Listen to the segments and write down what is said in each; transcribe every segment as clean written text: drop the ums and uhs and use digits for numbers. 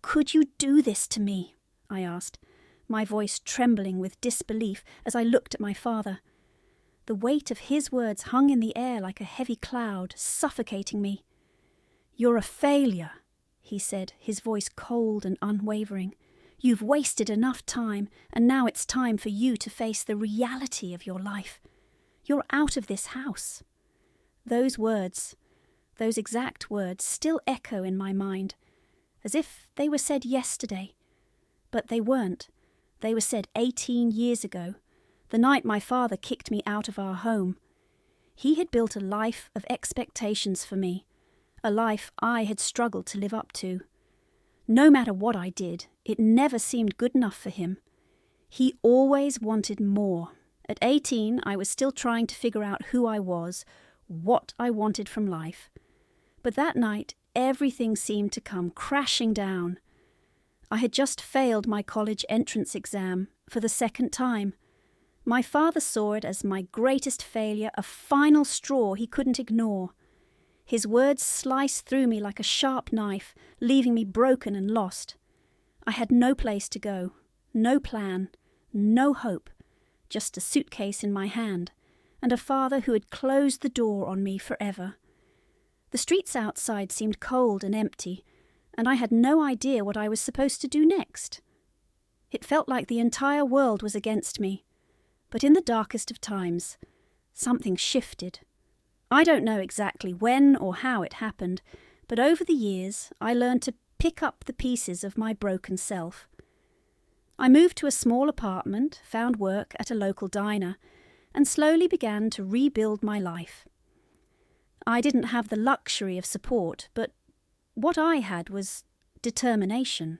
could you do this to me?" I asked, my voice trembling with disbelief as I looked at my father. The weight of his words hung in the air like a heavy cloud, suffocating me. "You're a failure," he said, his voice cold and unwavering. "You've wasted enough time, and now it's time for you to face the reality of your life. You're out of this house." Those words, those exact words, still echo in my mind, as if they were said yesterday. But they weren't. They were said 18 years ago, the night my father kicked me out of our home. He had built a life of expectations for me, a life I had struggled to live up to. No matter what I did, it never seemed good enough for him. He always wanted more. At 18, I was still trying to figure out who I was, what I wanted from life. But that night, everything seemed to come crashing down. I had just failed my college entrance exam for the second time. My father saw it as my greatest failure, a final straw he couldn't ignore. His words sliced through me like a sharp knife, leaving me broken and lost. I had no place to go, no plan, no hope, just a suitcase in my hand, and a father who had closed the door on me forever. The streets outside seemed cold and empty, and I had no idea what I was supposed to do next. It felt like the entire world was against me. But in the darkest of times, something shifted. I don't know exactly when or how it happened, but over the years I learned to pick up the pieces of my broken self. I moved to a small apartment, found work at a local diner, and slowly began to rebuild my life. I didn't have the luxury of support, but what I had was determination.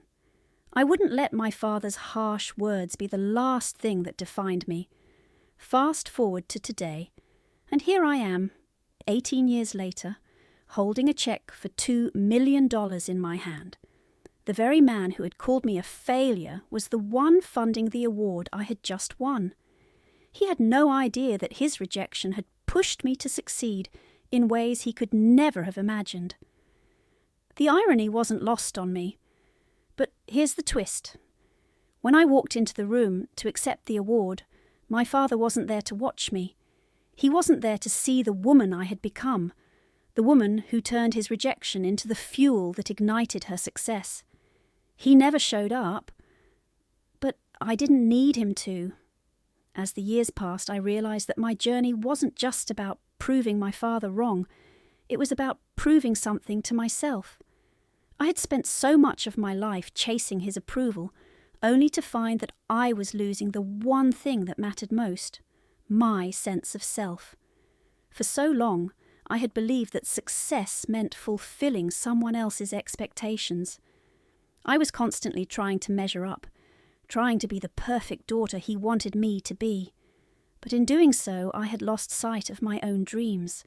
I wouldn't let my father's harsh words be the last thing that defined me. Fast forward to today, and here I am, 18 years later, holding a check for $2 million in my hand. The very man who had called me a failure was the one funding the award I had just won. He had no idea that his rejection had pushed me to succeed in ways he could never have imagined. The irony wasn't lost on me. But here's the twist. When I walked into the room to accept the award, my father wasn't there to watch me. He wasn't there to see the woman I had become, the woman who turned his rejection into the fuel that ignited her success. He never showed up, but I didn't need him to. As the years passed, I realized that my journey wasn't just about proving my father wrong. It was about proving something to myself. I had spent so much of my life chasing his approval, only to find that I was losing the one thing that mattered most, my sense of self. For so long, I had believed that success meant fulfilling someone else's expectations. I was constantly trying to measure up, trying to be the perfect daughter he wanted me to be. But in doing so, I had lost sight of my own dreams,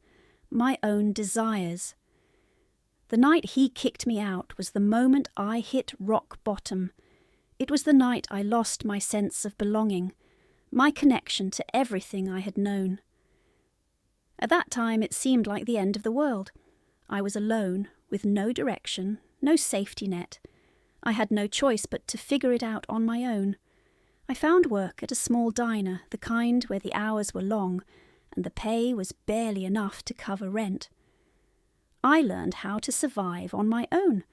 my own desires. The night he kicked me out was the moment I hit rock bottom. It was the night I lost my sense of belonging, my connection to everything I had known. At that time, it seemed like the end of the world. I was alone, with no direction, no safety net. I had no choice but to figure it out on my own. I found work at a small diner, the kind where the hours were long, and the pay was barely enough to cover rent. I learned how to survive on my own,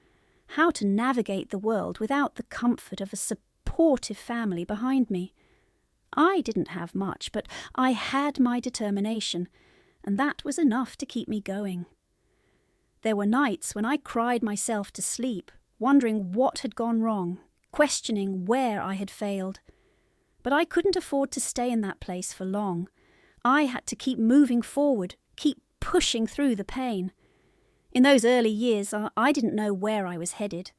how to navigate the world without the comfort of a supportive family behind me. I didn't have much, but I had my determination, and that was enough to keep me going. There were nights when I cried myself to sleep, wondering what had gone wrong, questioning where I had failed. But I couldn't afford to stay in that place for long. I had to keep moving forward, keep pushing through the pain. In those early years, I didn't know where I was headed.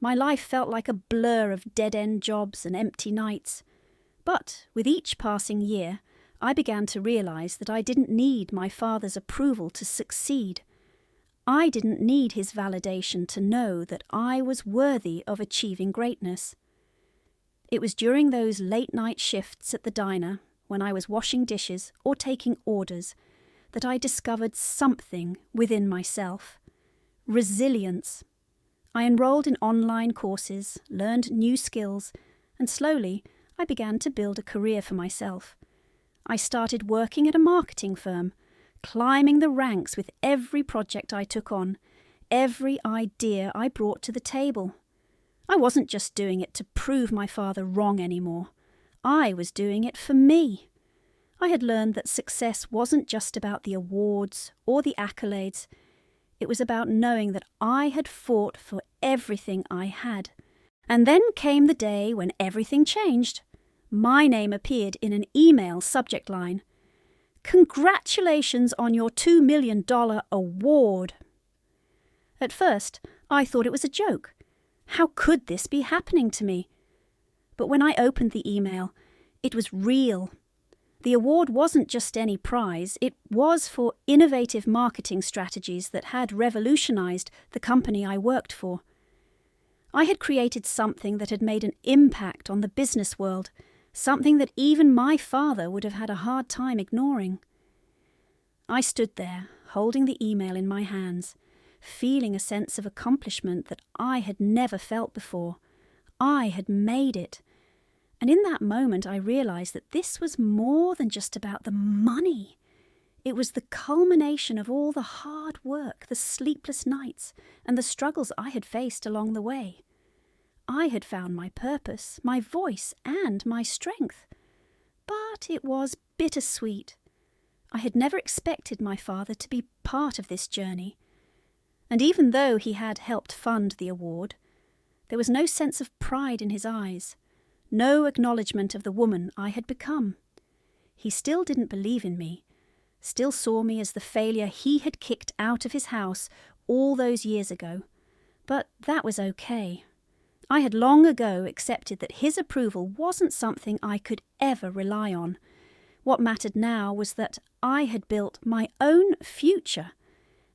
My life felt like a blur of dead-end jobs and empty nights. But with each passing year, I began to realize that I didn't need my father's approval to succeed. I didn't need his validation to know that I was worthy of achieving greatness. It was during those late-night shifts at the diner, when I was washing dishes or taking orders, that I discovered something within myself. Resilience. I enrolled in online courses, learned new skills, and slowly I began to build a career for myself. I started working at a marketing firm, climbing the ranks with every project I took on, every idea I brought to the table. I wasn't just doing it to prove my father wrong anymore. I was doing it for me. I had learned that success wasn't just about the awards or the accolades. It was about knowing that I had fought for everything I had. And then came the day when everything changed. My name appeared in an email subject line. "Congratulations on your $2 million award." At first, I thought it was a joke. How could this be happening to me? But when I opened the email, it was real. The award wasn't just any prize, it was for innovative marketing strategies that had revolutionized the company I worked for. I had created something that had made an impact on the business world, something that even my father would have had a hard time ignoring. I stood there, holding the email in my hands, feeling a sense of accomplishment that I had never felt before. I had made it. And in that moment I realized that this was more than just about the money. It was the culmination of all the hard work, the sleepless nights, and the struggles I had faced along the way. I had found my purpose, my voice, and my strength. But it was bittersweet. I had never expected my father to be part of this journey. And even though he had helped fund the award, there was no sense of pride in his eyes, no acknowledgement of the woman I had become. He still didn't believe in me, still saw me as the failure he had kicked out of his house all those years ago. But that was okay. I had long ago accepted that his approval wasn't something I could ever rely on. What mattered now was that I had built my own future,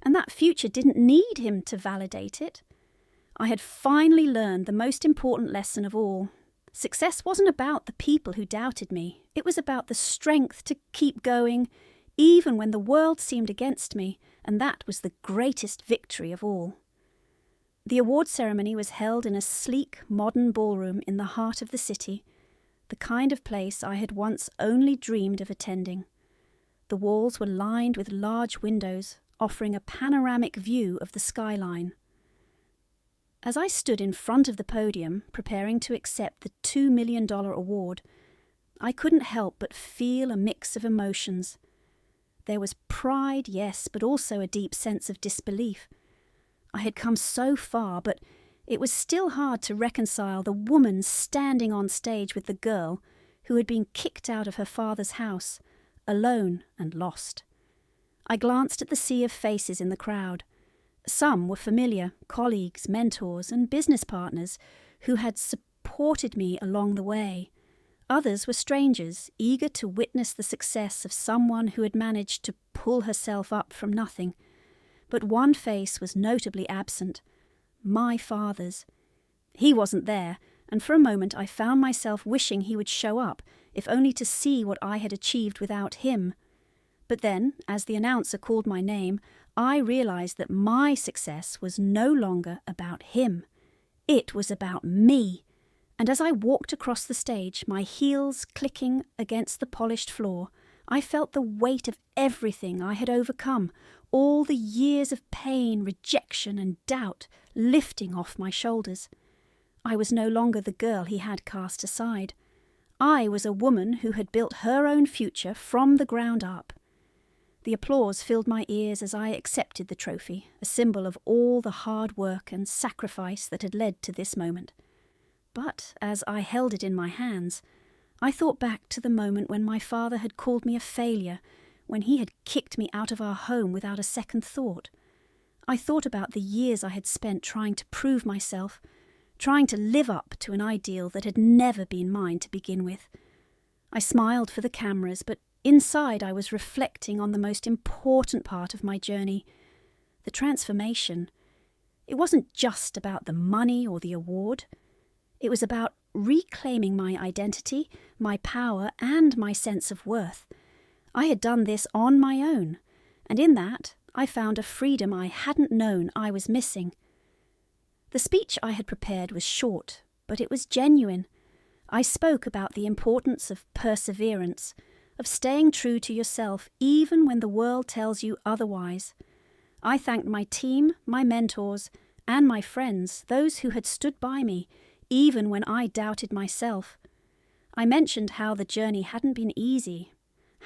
and that future didn't need him to validate it. I had finally learned the most important lesson of all. Success wasn't about the people who doubted me. It was about the strength to keep going, even when the world seemed against me, and that was the greatest victory of all. The award ceremony was held in a sleek, modern ballroom in the heart of the city, the kind of place I had once only dreamed of attending. The walls were lined with large windows, offering a panoramic view of the skyline. As I stood in front of the podium, preparing to accept the $2 million award, I couldn't help but feel a mix of emotions. There was pride, yes, but also a deep sense of disbelief. I had come so far, but it was still hard to reconcile the woman standing on stage with the girl who had been kicked out of her father's house, alone and lost. I glanced at the sea of faces in the crowd. Some were familiar, colleagues, mentors, and business partners who had supported me along the way. Others were strangers, eager to witness the success of someone who had managed to pull herself up from nothing. But one face was notably absent, my father's. He wasn't there, and for a moment I found myself wishing he would show up, if only to see what I had achieved without him. But then, as the announcer called my name, I realized that my success was no longer about him. It was about me. And as I walked across the stage, my heels clicking against the polished floor, I felt the weight of everything I had overcome, all the years of pain, rejection, and doubt lifting off my shoulders. I was no longer the girl he had cast aside. I was a woman who had built her own future from the ground up. The applause filled my ears as I accepted the trophy, a symbol of all the hard work and sacrifice that had led to this moment. But as I held it in my hands, I thought back to the moment when my father had called me a failure, when he had kicked me out of our home without a second thought. I thought about the years I had spent trying to prove myself, trying to live up to an ideal that had never been mine to begin with. I smiled for the cameras, but inside I was reflecting on the most important part of my journey, the transformation. It wasn't just about the money or the award. It was about reclaiming my identity, my power, and my sense of worth. I had done this on my own, and in that I found a freedom I hadn't known I was missing. The speech I had prepared was short, but it was genuine. I spoke about the importance of perseverance, of staying true to yourself even when the world tells you otherwise. I thanked my team, my mentors, and my friends, those who had stood by me, even when I doubted myself. I mentioned how the journey hadn't been easy,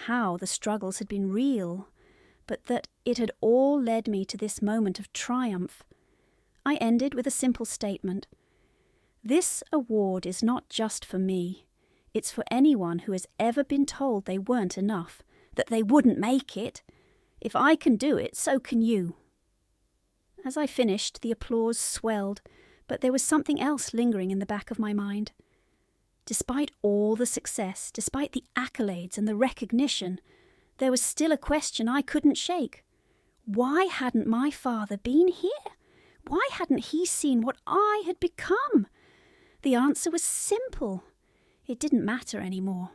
how the struggles had been real, but that it had all led me to this moment of triumph. I ended with a simple statement. This award is not just for me. It's for anyone who has ever been told they weren't enough, that they wouldn't make it. If I can do it, so can you. As I finished, the applause swelled, but there was something else lingering in the back of my mind. Despite all the success, despite the accolades and the recognition, there was still a question I couldn't shake. Why hadn't my father been here? Why hadn't he seen what I had become? The answer was simple. It didn't matter anymore.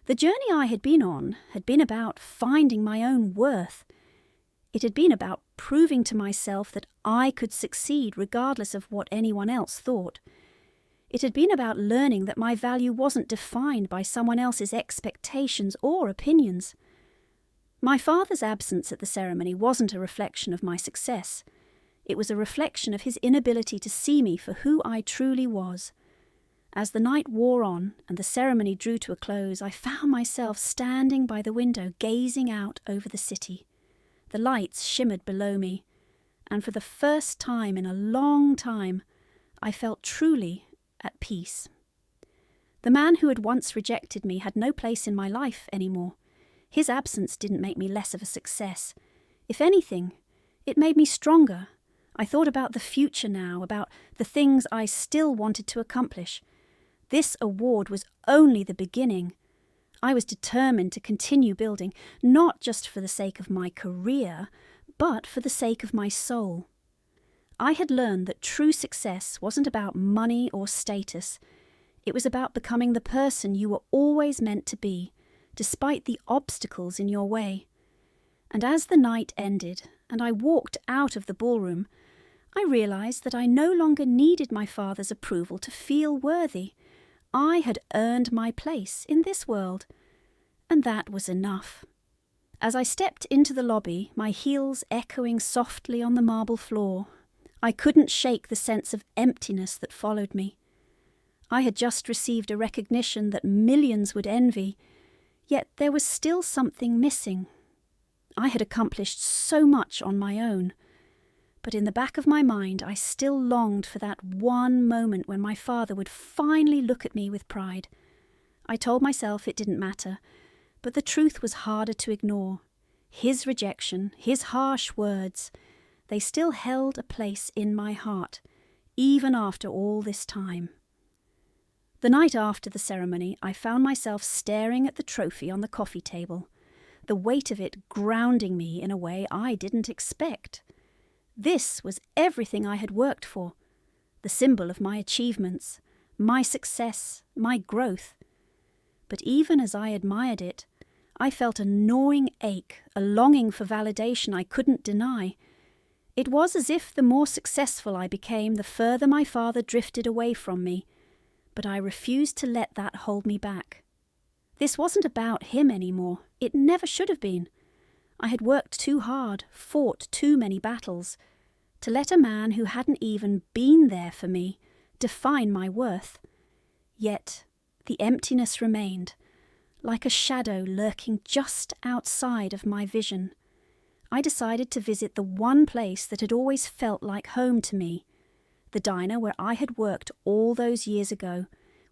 The journey I had been on had been about finding my own worth. It had been about proving to myself that I could succeed regardless of what anyone else thought. It had been about learning that my value wasn't defined by someone else's expectations or opinions. My father's absence at the ceremony wasn't a reflection of my success. It was a reflection of his inability to see me for who I truly was. As the night wore on and the ceremony drew to a close, I found myself standing by the window gazing out over the city. The lights shimmered below me, and for the first time in a long time, I felt truly at peace. The man who had once rejected me had no place in my life anymore. His absence didn't make me less of a success. If anything, it made me stronger. I thought about the future now, about the things I still wanted to accomplish. This award was only the beginning. I was determined to continue building, not just for the sake of my career, but for the sake of my soul. I had learned that true success wasn't about money or status. It was about becoming the person you were always meant to be, despite the obstacles in your way. And as the night ended and I walked out of the ballroom, I realized that I no longer needed my father's approval to feel worthy. I had earned my place in this world, and that was enough. As I stepped into the lobby, my heels echoing softly on the marble floor, I couldn't shake the sense of emptiness that followed me. I had just received a recognition that millions would envy, yet there was still something missing. I had accomplished so much on my own, but in the back of my mind I still longed for that one moment when my father would finally look at me with pride. I told myself it didn't matter, but the truth was harder to ignore. His rejection, his harsh words, they still held a place in my heart, even after all this time. The night after the ceremony, I found myself staring at the trophy on the coffee table, the weight of it grounding me in a way I didn't expect. This was everything I had worked for, the symbol of my achievements, my success, my growth. But even as I admired it, I felt a gnawing ache, a longing for validation I couldn't deny. It was as if the more successful I became, the further my father drifted away from me, but I refused to let that hold me back. This wasn't about him anymore. It never should have been. I had worked too hard, fought too many battles, to let a man who hadn't even been there for me define my worth. Yet the emptiness remained, like a shadow lurking just outside of my vision. I decided to visit the one place that had always felt like home to me, the diner where I had worked all those years ago,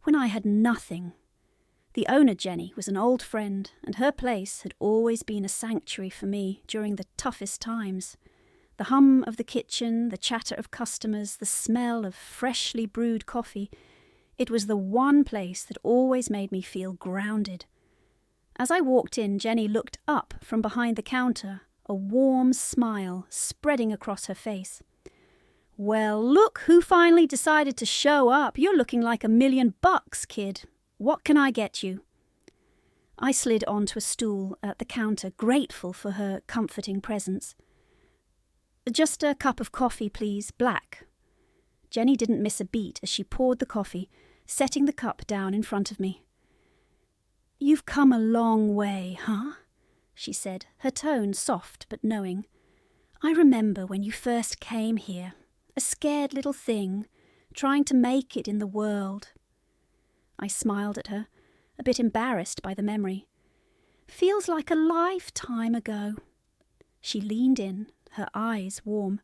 when I had nothing. The owner, Jenny, was an old friend, and her place had always been a sanctuary for me during the toughest times. The hum of the kitchen, the chatter of customers, the smell of freshly brewed coffee, it was the one place that always made me feel grounded. As I walked in, Jenny looked up from behind the counter, a warm smile spreading across her face. "Well, look who finally decided to show up. You're looking like $1 million, kid. What can I get you?" I slid onto a stool at the counter, grateful for her comforting presence. "Just a cup of coffee, please, black." Jenny didn't miss a beat as she poured the coffee, setting the cup down in front of me. "You've come a long way, huh?" she said, her tone soft but knowing. "I remember when you first came here, a scared little thing, trying to make it in the world." I smiled at her, a bit embarrassed by the memory. "Feels like a lifetime ago." She leaned in, her eyes warm.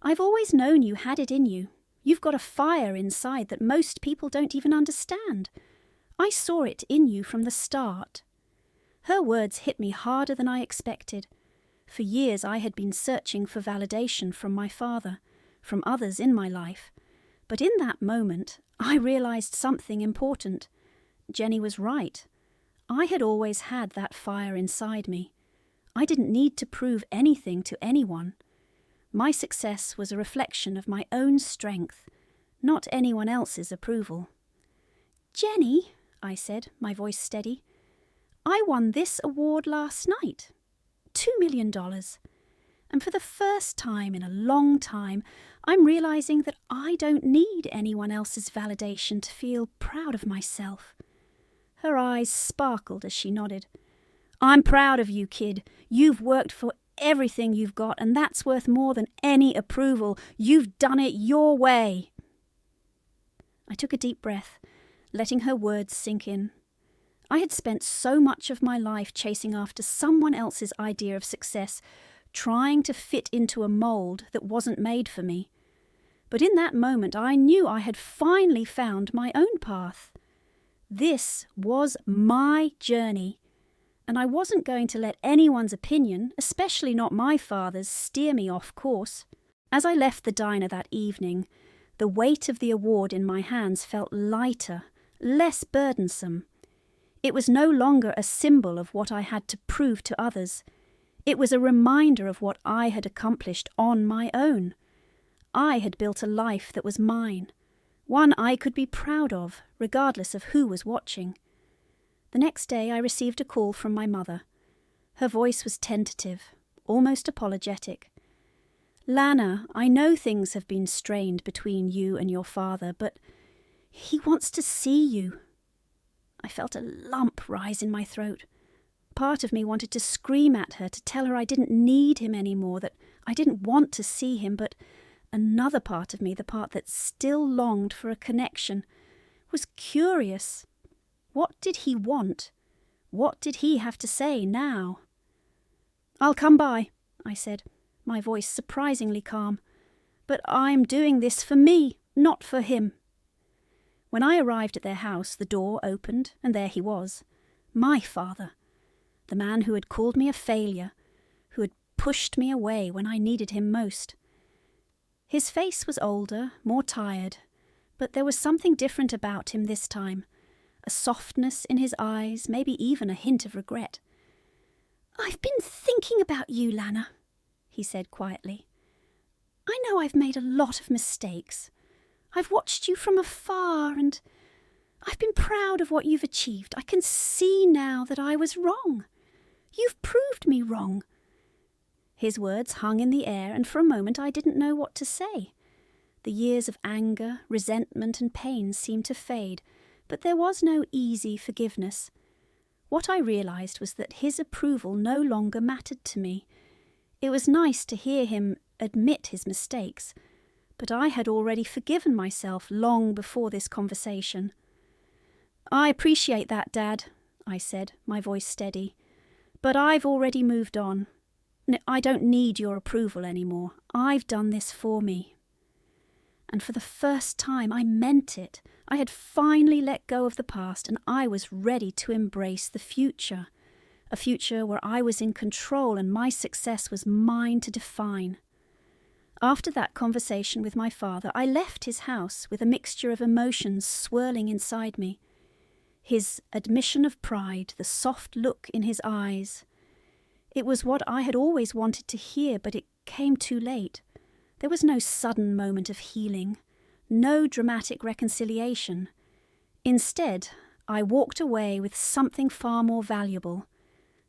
"I've always known you had it in you. You've got a fire inside that most people don't even understand. I saw it in you from the start." Her words hit me harder than I expected. For years I had been searching for validation from my father, from others in my life. But in that moment, I realized something important. Jenny was right. I had always had that fire inside me. I didn't need to prove anything to anyone. My success was a reflection of my own strength, not anyone else's approval. "Jenny," I said, my voice steady, "I won this award last night. $2 million. And for the first time in a long time, I'm realizing that I don't need anyone else's validation to feel proud of myself." Her eyes sparkled as she nodded. "I'm proud of you, kid. You've worked for everything you've got, and that's worth more than any approval. You've done it your way." I took a deep breath, letting her words sink in. I had spent so much of my life chasing after someone else's idea of success, trying to fit into a mold that wasn't made for me. But in that moment, I knew I had finally found my own path. This was my journey, and I wasn't going to let anyone's opinion, especially not my father's, steer me off course. As I left the diner that evening, the weight of the award in my hands felt lighter, less burdensome. It was no longer a symbol of what I had to prove to others. It was a reminder of what I had accomplished on my own. I had built a life that was mine, one I could be proud of, regardless of who was watching. The next day I received a call from my mother. Her voice was tentative, almost apologetic. "Lana, I know things have been strained between you and your father, but he wants to see you." I felt a lump rise in my throat. Part of me wanted to scream at her, to tell her I didn't need him anymore, that I didn't want to see him, but another part of me, the part that still longed for a connection, was curious. What did he want? What did he have to say now? "I'll come by," I said, my voice surprisingly calm. "But I'm doing this for me, not for him." When I arrived at their house, the door opened, and there he was, my father, the man who had called me a failure, who had pushed me away when I needed him most. His face was older, more tired, but there was something different about him this time, a softness in his eyes, maybe even a hint of regret. "I've been thinking about you, Lana," he said quietly. "I know I've made a lot of mistakes. I've watched you from afar, and I've been proud of what you've achieved. I can see now that I was wrong. You've proved me wrong." His words hung in the air, and for a moment I didn't know what to say. The years of anger, resentment, and pain seemed to fade, but there was no easy forgiveness. What I realized was that his approval no longer mattered to me. It was nice to hear him admit his mistakes, but I had already forgiven myself long before this conversation. "I appreciate that, Dad," I said, my voice steady, "but I've already moved on. I don't need your approval anymore. I've done this for me." And for the first time, I meant it. I had finally let go of the past, and I was ready to embrace the future. A future where I was in control and my success was mine to define. After that conversation with my father, I left his house with a mixture of emotions swirling inside me. His admission of pride, the soft look in his eyes. It was what I had always wanted to hear, but it came too late. There was no sudden moment of healing, no dramatic reconciliation. Instead, I walked away with something far more valuable,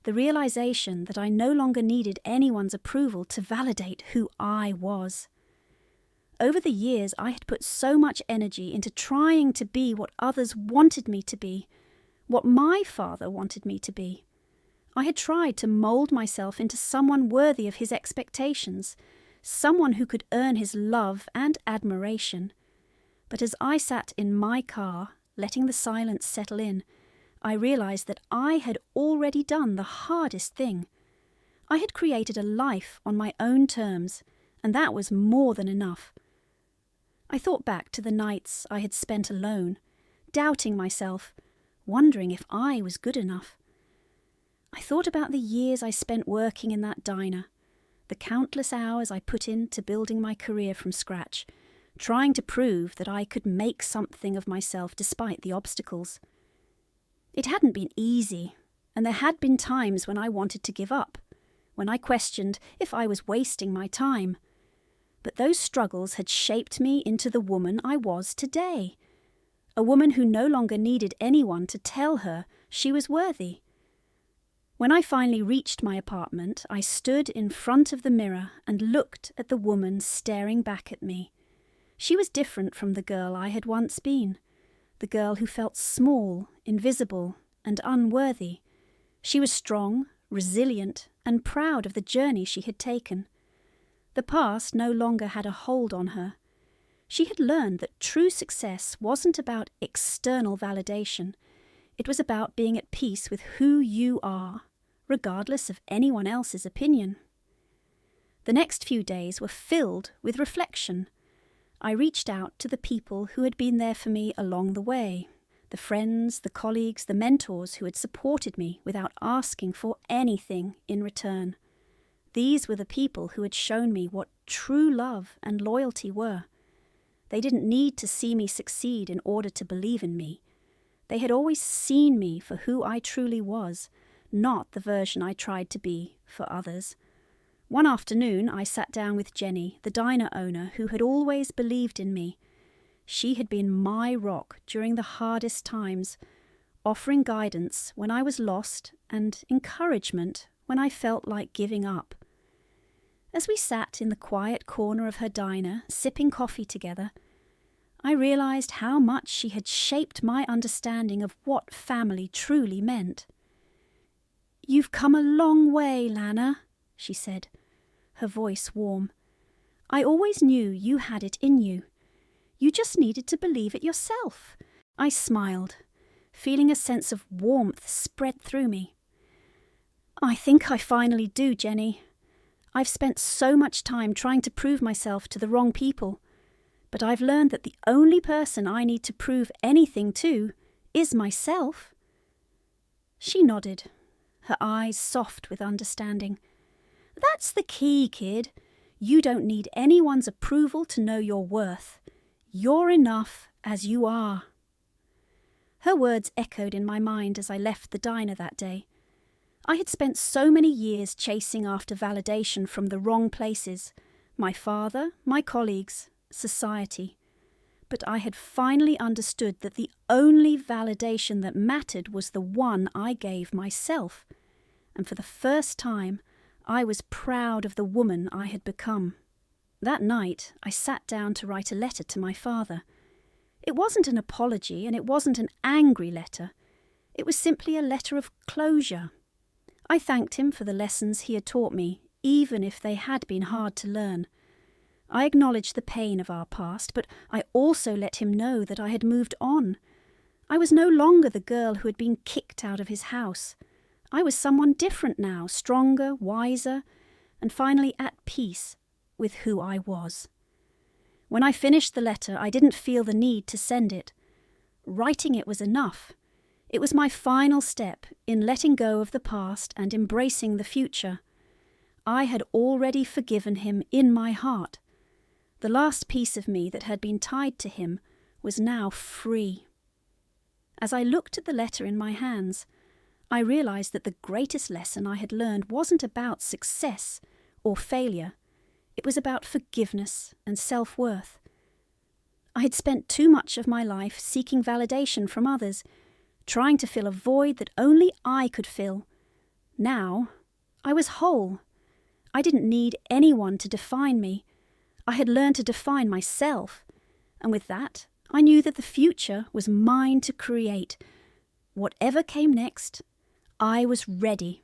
the realization that I no longer needed anyone's approval to validate who I was. over the years I had put so much energy into trying to be what others wanted me to be, what my father wanted me to be. I had tried to mould myself into someone worthy of his expectations, someone who could earn his love and admiration. But as I sat in my car, letting the silence settle in, I realized that I had already done the hardest thing. I had created a life on my own terms, and that was more than enough. I thought back to the nights I had spent alone, doubting myself, wondering if I was good enough. I thought about the years I spent working in that diner, the countless hours I put into building my career from scratch, trying to prove that I could make something of myself despite the obstacles. It hadn't been easy, and there had been times when I wanted to give up, when I questioned if I was wasting my time. But those struggles had shaped me into the woman I was today, a woman who no longer needed anyone to tell her she was worthy. When I finally reached my apartment, I stood in front of the mirror and looked at the woman staring back at me. She was different from the girl I had once been, the girl who felt small, invisible, and unworthy. She was strong, resilient, and proud of the journey she had taken. The past no longer had a hold on her. She had learned that true success wasn't about external validation. It was about being at peace with who you are, regardless of anyone else's opinion. The next few days were filled with reflection. I reached out to the people who had been there for me along the way, the friends, the colleagues, the mentors who had supported me without asking for anything in return. These were the people who had shown me what true love and loyalty were. They didn't need to see me succeed in order to believe in me. They had always seen me for who I truly was, not the version I tried to be for others. One afternoon, I sat down with Jenny, the diner owner who had always believed in me. She had been my rock during the hardest times, offering guidance when I was lost and encouragement when I felt like giving up. As we sat in the quiet corner of her diner, sipping coffee together, I realized how much she had shaped my understanding of what family truly meant. "You've come a long way, Lana," she said, her voice warm. "I always knew you had it in you. You just needed to believe it yourself." I smiled, feeling a sense of warmth spread through me. "I think I finally do, Jenny. I've spent so much time trying to prove myself to the wrong people, but I've learned that the only person I need to prove anything to is myself." She nodded, her eyes soft with understanding. "That's the key, kid. You don't need anyone's approval to know your worth. You're enough as you are." Her words echoed in my mind as I left the diner that day. I had spent so many years chasing after validation from the wrong places, my father, my colleagues, society. But I had finally understood that the only validation that mattered was the one I gave myself. And for the first time, I was proud of the woman I had become. That night, I sat down to write a letter to my father. It wasn't an apology, and it wasn't an angry letter. It was simply a letter of closure. I thanked him for the lessons he had taught me, even if they had been hard to learn. I acknowledged the pain of our past, but I also let him know that I had moved on. I was no longer the girl who had been kicked out of his house. I was someone different now, stronger, wiser, and finally at peace with who I was. When I finished the letter, I didn't feel the need to send it. Writing it was enough. It was my final step in letting go of the past and embracing the future. I had already forgiven him in my heart. The last piece of me that had been tied to him was now free. As I looked at the letter in my hands, I realized that the greatest lesson I had learned wasn't about success or failure. It was about forgiveness and self-worth. I had spent too much of my life seeking validation from others, trying to fill a void that only I could fill. Now, I was whole. I didn't need anyone to define me. I had learned to define myself, and with that, I knew that the future was mine to create. Whatever came next, I was ready.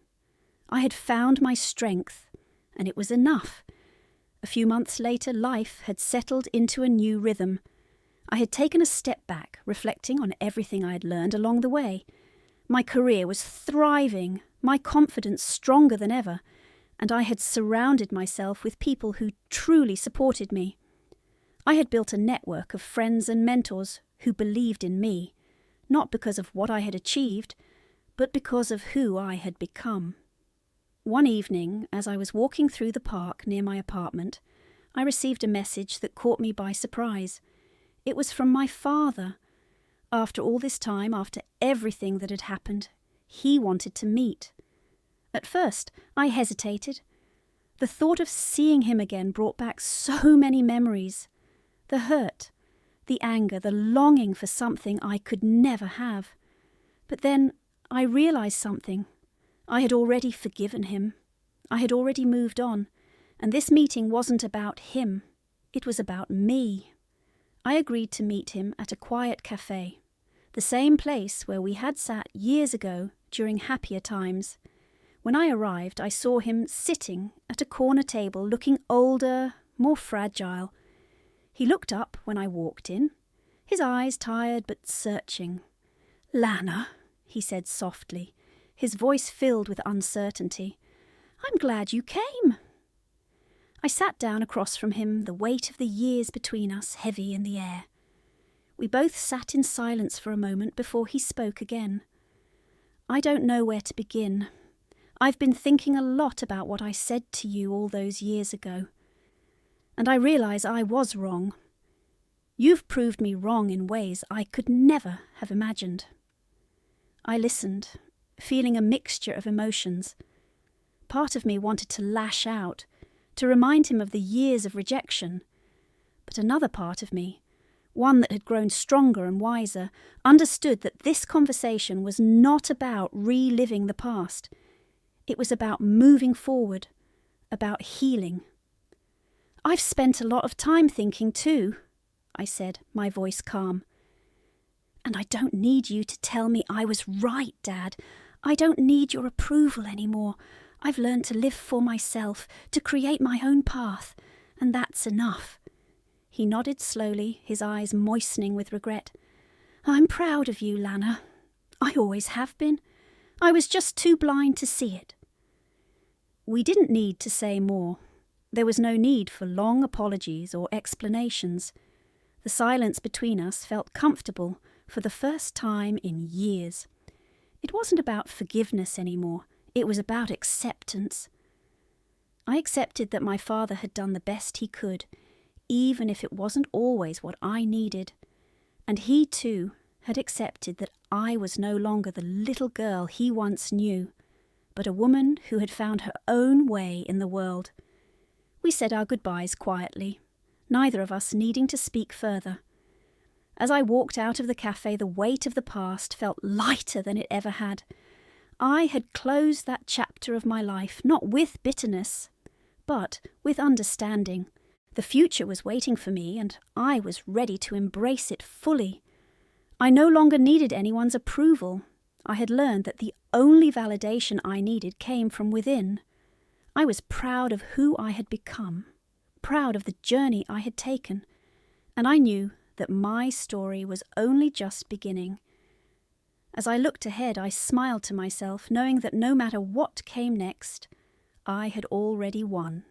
I had found my strength, and it was enough. A few months later, life had settled into a new rhythm. I had taken a step back, reflecting on everything I had learned along the way. My career was thriving, my confidence stronger than ever, and I had surrounded myself with people who truly supported me. I had built a network of friends and mentors who believed in me, not because of what I had achieved, but because of who I had become. One evening, as I was walking through the park near my apartment, I received a message that caught me by surprise. It was from my father. After all this time, after everything that had happened, he wanted to meet. At first, I hesitated. The thought of seeing him again brought back so many memories. The hurt, the anger, the longing for something I could never have. But then I realized something. I had already forgiven him. I had already moved on, and this meeting wasn't about him. It was about me. I agreed to meet him at a quiet cafe, the same place where we had sat years ago during happier times. When I arrived, I saw him sitting at a corner table, looking older, more fragile. He looked up when I walked in, his eyes tired but searching. "Lana," he said softly, his voice filled with uncertainty. "I'm glad you came." I sat down across from him, the weight of the years between us heavy in the air. We both sat in silence for a moment before he spoke again. "I don't know where to begin. I've been thinking a lot about what I said to you all those years ago. And I realize I was wrong. You've proved me wrong in ways I could never have imagined." I listened, feeling a mixture of emotions. Part of me wanted to lash out, to remind him of the years of rejection. But another part of me, one that had grown stronger and wiser, understood that this conversation was not about reliving the past. It was about moving forward, about healing. "I've spent a lot of time thinking too," I said, my voice calm. "And I don't need you to tell me I was right, Dad. I don't need your approval anymore. I've learned to live for myself, to create my own path, and that's enough." He nodded slowly, his eyes moistening with regret. "I'm proud of you, Lana. I always have been. I was just too blind to see it." We didn't need to say more. There was no need for long apologies or explanations. The silence between us felt comfortable for the first time in years. It wasn't about forgiveness anymore. It was about acceptance. I accepted that my father had done the best he could, even if it wasn't always what I needed. And he, too, had accepted that I was no longer the little girl he once knew, but a woman who had found her own way in the world. We said our goodbyes quietly, neither of us needing to speak further. As I walked out of the cafe, the weight of the past felt lighter than it ever had. I had closed that chapter of my life, not with bitterness, but with understanding. The future was waiting for me, and I was ready to embrace it fully. I no longer needed anyone's approval. I had learned that the only validation I needed came from within. I was proud of who I had become, proud of the journey I had taken, and I knew that my story was only just beginning. As I looked ahead, I smiled to myself, knowing that no matter what came next, I had already won.